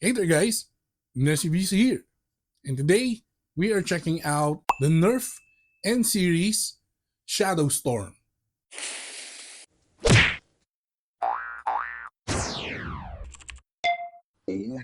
Hey there guys, Abners here, and today we are checking out the Nerf N Series Shadow Storm. Oh yeah!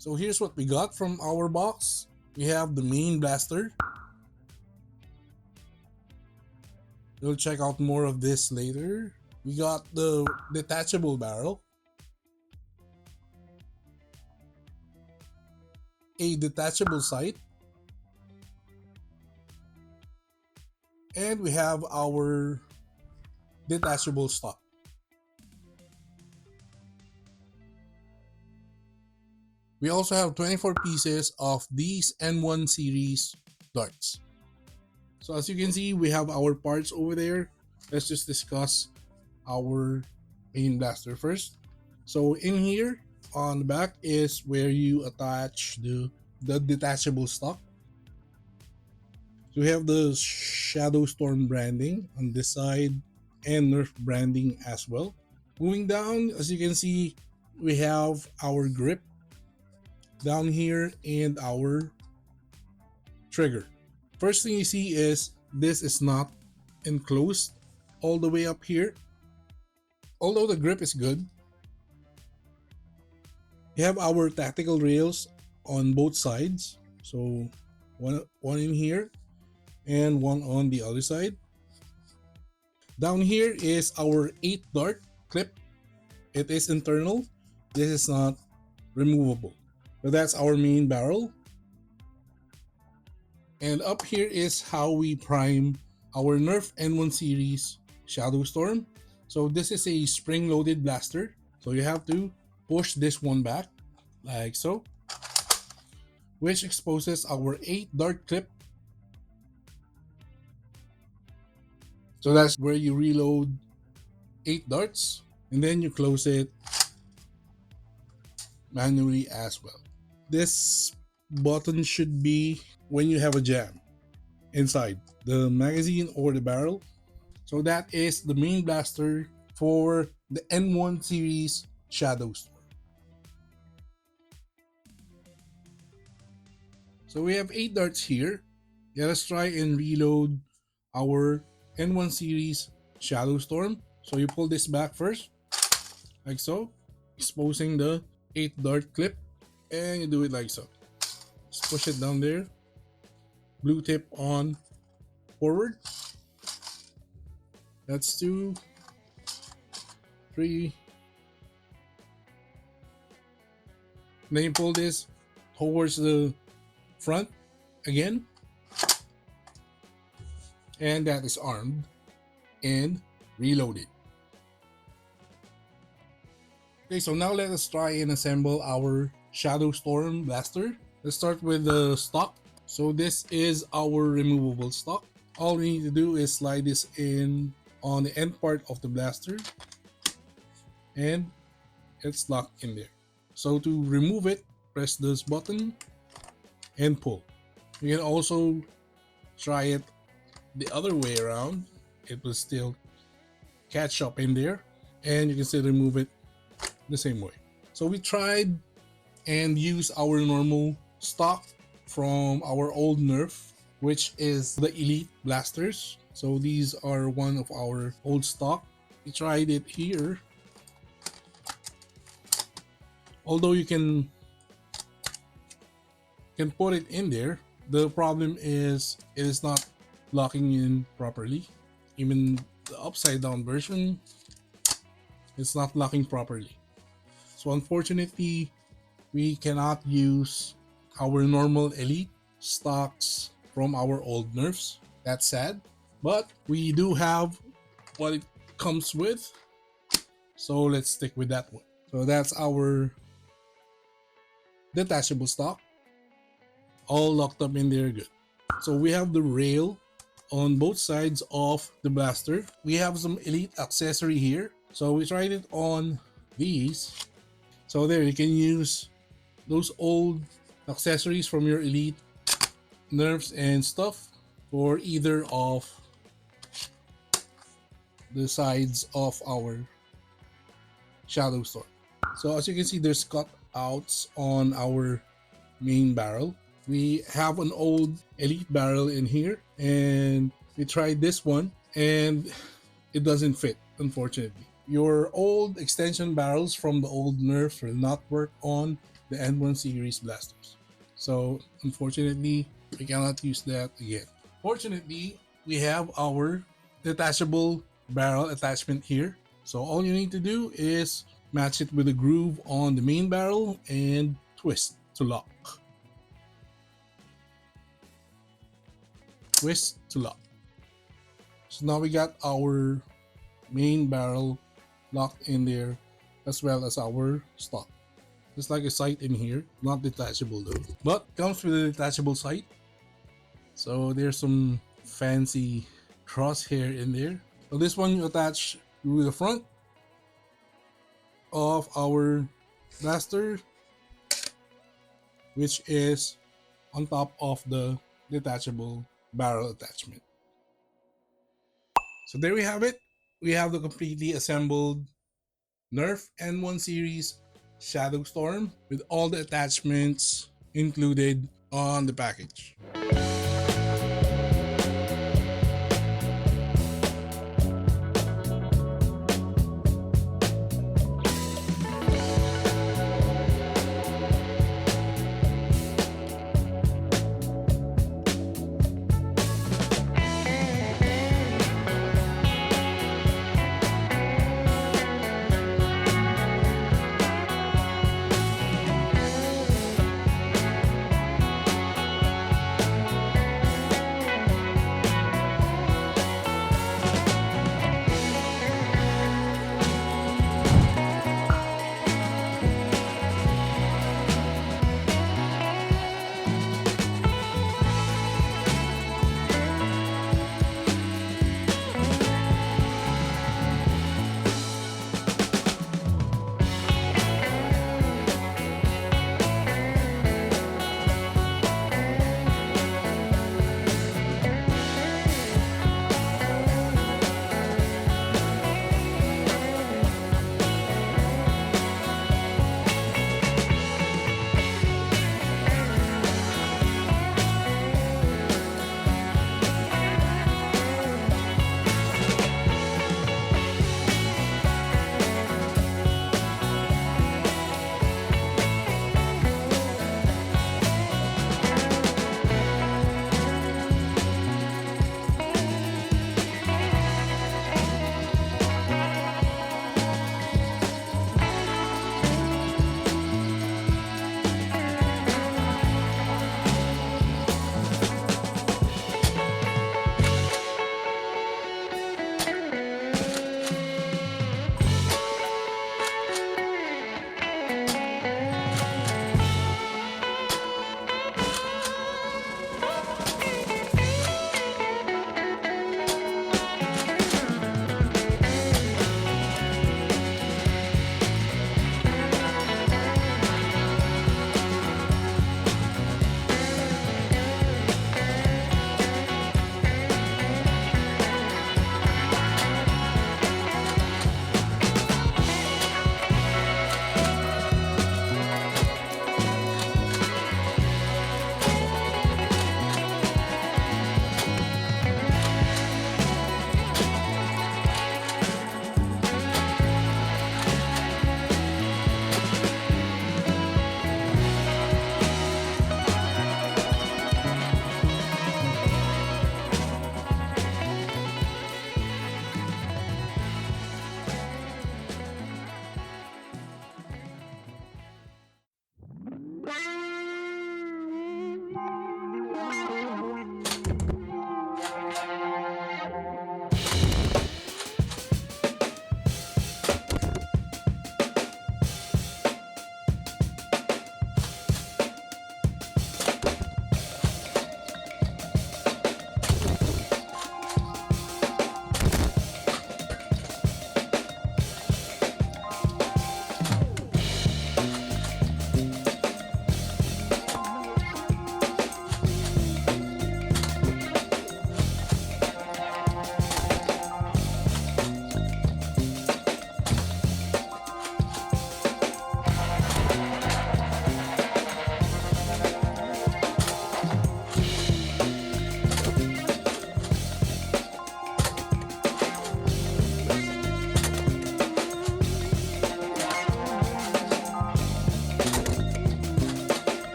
So here's what we got from our box. We have the main blaster. We'll check out more of this later. We got the detachable barrel, a detachable sight, and we have our detachable stock. We also have 24 pieces of these N1 series darts. So as you can see, we have our parts over there. Let's just discuss our main blaster first. So in here on the back is where you attach the detachable stock. So we have the Shadow Storm branding on this side and Nerf branding as well. Moving down, as you can see, we have our grip down here and our trigger. First thing you see is this is not enclosed all the way up here. Although the grip is good, we have our tactical rails on both sides. So one in here and one on the other side. Down here is our 8 dart clip. It is internal. This is not removable. So that's our main barrel. And up here is how we prime our Nerf N1 series Shadow Storm. So this is a spring-loaded blaster. So you have to push this one back like so, which exposes our 8 dart clip. So that's where you reload 8 darts and then you close it manually as well. This button should be when you have a jam inside the magazine or the barrel. So that is the main blaster for the N1 series Shadow Storm. So we have 8 darts here. Let us try and reload our N1 series Shadow Storm. So you pull this back first, like so, exposing the 8 dart clip, and you do it like so. Just push it down there. Blue tip on forward. That's 2, 3. Then you pull this towards the front again. And that is armed and reloaded. Okay, so now let us try and assemble our Shadow Storm blaster. Let's start with the stock. So this is our removable stock. All we need to do is slide this in on the end part of the blaster and it's locked in there. So to remove it, press this button and pull. You can also try it the other way around. It will still catch up in there. and you can still remove it the same way. So we tried and used our normal stock from our old Nerf, which is the Elite Blasters. So these are one of our old stock. We tried it here. Although you can put it in there, the problem is it is not locking in properly. Even the upside down version, it's not locking properly. So unfortunately, we cannot use our normal Elite stocks from our old Nerfs. That's sad, but we do have what it comes with, so let's stick with that one. So that's our detachable stock, all locked up in there good. So we have the rail on both sides of the blaster. We have some Elite accessory here, so we tried it on these. So there, you can use those old accessories from your Elite Nerfs and stuff for either of the sides of our Shadow Storm. So as you can see, there's cutouts on our main barrel. We have an old Elite barrel in here, and we tried this one and it doesn't fit, unfortunately. Your old extension barrels from the old Nerfs will not work on the N1 series blasters. So unfortunately, we cannot use that again. Fortunately, we have our detachable barrel attachment here. So all you need to do is match it with a groove on the main barrel and twist to lock. Twist to lock. So now we got our main barrel locked in there, as well as our stock. Just like a sight in here, not detachable though, but comes with a detachable sight. So there's some fancy crosshair in there. So this one you attach to the front of our blaster, which is on top of the detachable barrel attachment. So there we have it. We have the completely assembled Nerf N1 series Shadow Storm with all the attachments included on the package.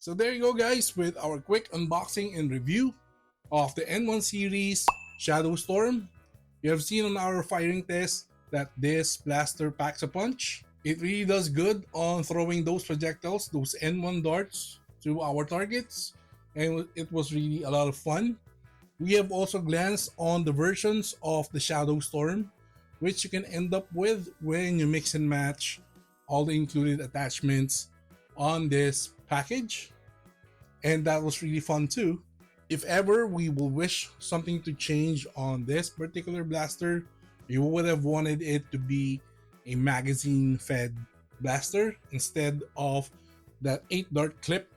So there you go guys with our quick unboxing and review of the N1 series Shadow Storm. You have seen on our firing test that this blaster packs a punch. It really does good on throwing those projectiles, those N1 darts to our targets, and it was really a lot of fun. We have also glanced on the versions of the Shadow Storm, which you can end up with when you mix and match all the included attachments on this package. And that was really fun too. If ever we will wish something to change on this particular blaster, we would have wanted it to be a magazine fed blaster instead of that 8 dart clip,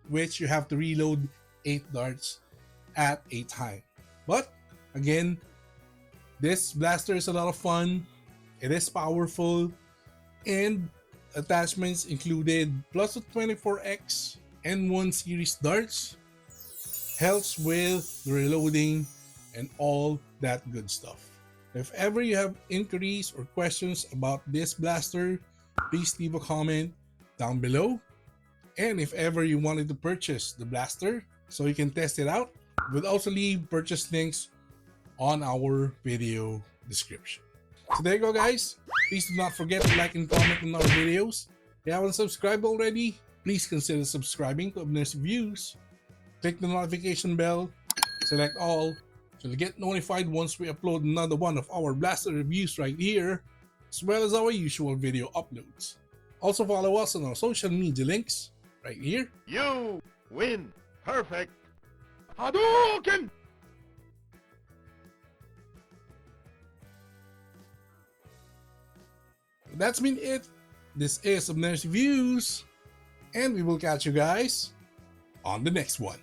which you have to reload 8 darts at a time. But again, this blaster is a lot of fun, it is powerful, and attachments included plus a 24x N1 series darts, helps with the reloading and all that good stuff. If ever you have inquiries or questions about this blaster, please leave a comment down below. And if ever you wanted to purchase the blaster so you can test it out, we'll also leave purchase links on our video description. So there you go guys. Please do not forget to like and comment on our videos. If you haven't subscribed already, please consider subscribing to Abners Reviews. Click the notification bell, select all, so you'll get notified once we upload another one of our blaster reviews right here, as well as our usual video uploads. Also follow us on our social media links right here. You win. Perfect. Hadouken! That's been it. This is Abners Reviews, and we will catch you guys on the next one.